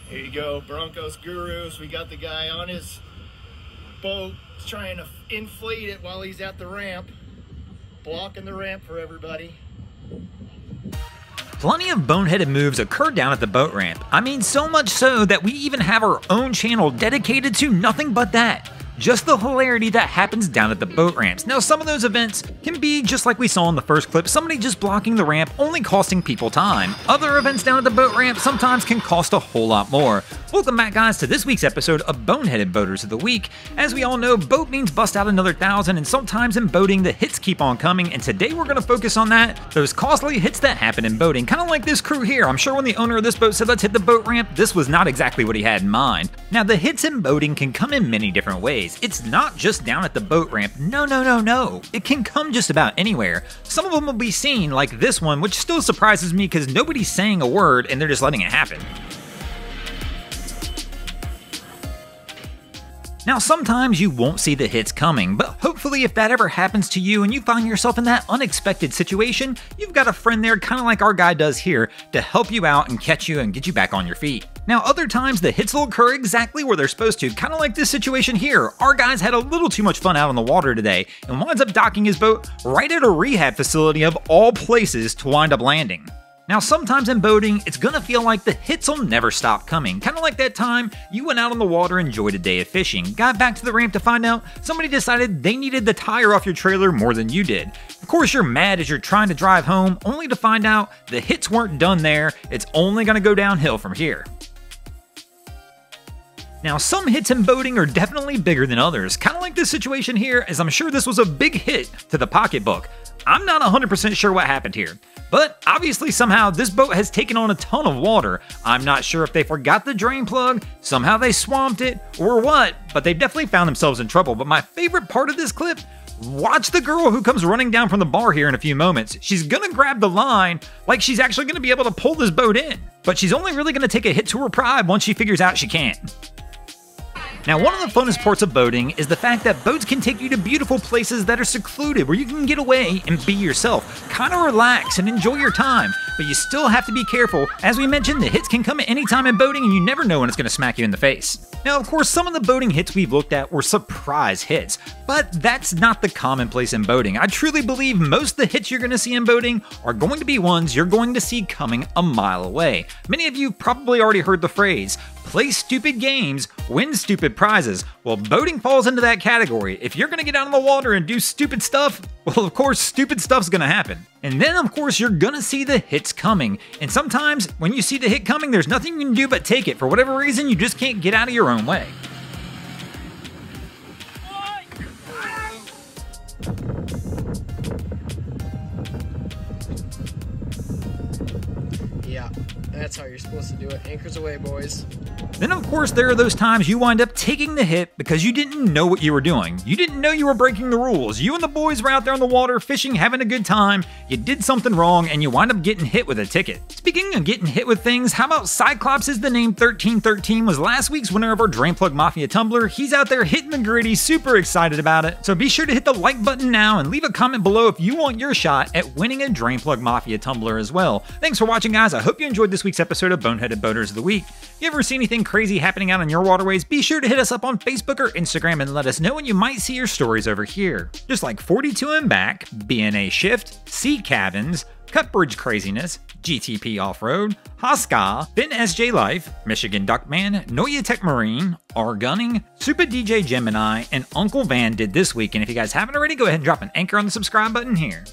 Here you go, Broncos gurus. We got the guy on his boat trying to inflate it while he's at the ramp, blocking the ramp for everybody. Plenty of boneheaded moves occur down at the boat ramp. I mean, so much so that we even have our own channel dedicated to nothing but that. Just the hilarity that happens down at the boat ramps. Now, some of those events can be just like we saw in the first clip, somebody just blocking the ramp, only costing people time. Other events down at the boat ramp sometimes can cost a whole lot more. Welcome back, guys, to this week's episode of Boneheaded Boaters of the Week. As we all know, boat means bust out another 1,000, and sometimes in boating, the hits keep on coming, and today we're going to focus on that, those costly hits that happen in boating, kind of like this crew here. I'm sure when the owner of this boat said let's hit the boat ramp, this was not exactly what he had in mind. Now, the hits in boating can come in many different ways. It's not just down at the boat ramp. No. It can come just about anywhere. Some of them will be seen, like this one, which still surprises me because nobody's saying a word and they're just letting it happen. Now, sometimes you won't see the hits coming, but hopefully if that ever happens to you and you find yourself in that unexpected situation, you've got a friend there, kind of like our guy does here, to help you out and catch you and get you back on your feet. Now, other times the hits will occur exactly where they're supposed to, kind of like this situation here. Our guy's had a little too much fun out on the water today and winds up docking his boat right at a rehab facility of all places to wind up landing. Now, sometimes in boating, it's gonna feel like the hits will never stop coming. Kind of like that time you went out on the water, enjoyed a day of fishing, got back to the ramp to find out somebody decided they needed the tire off your trailer more than you did. Of course, you're mad as you're trying to drive home, only to find out the hits weren't done there. It's only gonna go downhill from here. Now, some hits in boating are definitely bigger than others, kind of like this situation here, as I'm sure this was a big hit to the pocketbook. I'm not 100% sure what happened here, but obviously somehow this boat has taken on a ton of water. I'm not sure if they forgot the drain plug, somehow they swamped it, or what, but they definitely found themselves in trouble. But my favorite part of this clip, watch the girl who comes running down from the bar here in a few moments. She's gonna grab the line like she's actually gonna be able to pull this boat in, but she's only really gonna take a hit to her pride once she figures out she can't. Now, one of the funnest parts of boating is the fact that boats can take you to beautiful places that are secluded where you can get away and be yourself, kind of relax and enjoy your time, but you still have to be careful. As we mentioned, the hits can come at any time in boating and you never know when it's going to smack you in the face. Now, of course, some of the boating hits we've looked at were surprise hits, but that's not the commonplace in boating. I truly believe most of the hits you're going to see in boating are going to be ones you're going to see coming a mile away. Many of you probably already heard the phrase, play stupid games, win stupid prizes. Well, boating falls into that category. If you're gonna get out on the water and do stupid stuff, well, of course, stupid stuff's gonna happen. And then, of course, you're gonna see the hits coming. And sometimes, when you see the hit coming, there's nothing you can do but take it. For whatever reason, you just can't get out of your own way. Yeah, that's how you're supposed to do it. Anchors away, boys. Then, of course, there are those times you wind up taking the hit because you didn't know what you were doing. You didn't know you were breaking the rules. You and the boys were out there on the water fishing, having a good time. You did something wrong and you wind up getting hit with a ticket. Speaking of getting hit with things, how about Cyclops is the name 1313 was last week's winner of our Drain Plug Mafia tumbler. He's out there hitting the gritty, super excited about it. So be sure to hit the like button now and leave a comment below if you want your shot at winning a Drain Plug Mafia tumbler as well. Thanks for watching, guys. I hope you enjoyed this week's episode of Boneheaded Boaters of the Week. If you ever see anything crazy happening out on your waterways, be sure to hit us up on Facebook or Instagram and let us know when you might see your stories over here. Just like 42 and back, BNA Shift, Sea Cabins, Cut Bridge Craziness, GTP Off-Road, Haska, Ben SJ Life, Michigan Duckman, Noya Tech Marine, R Gunning, Super DJ Gemini, and Uncle Van did this week. And if you guys haven't already, go ahead and drop an anchor on the subscribe button here.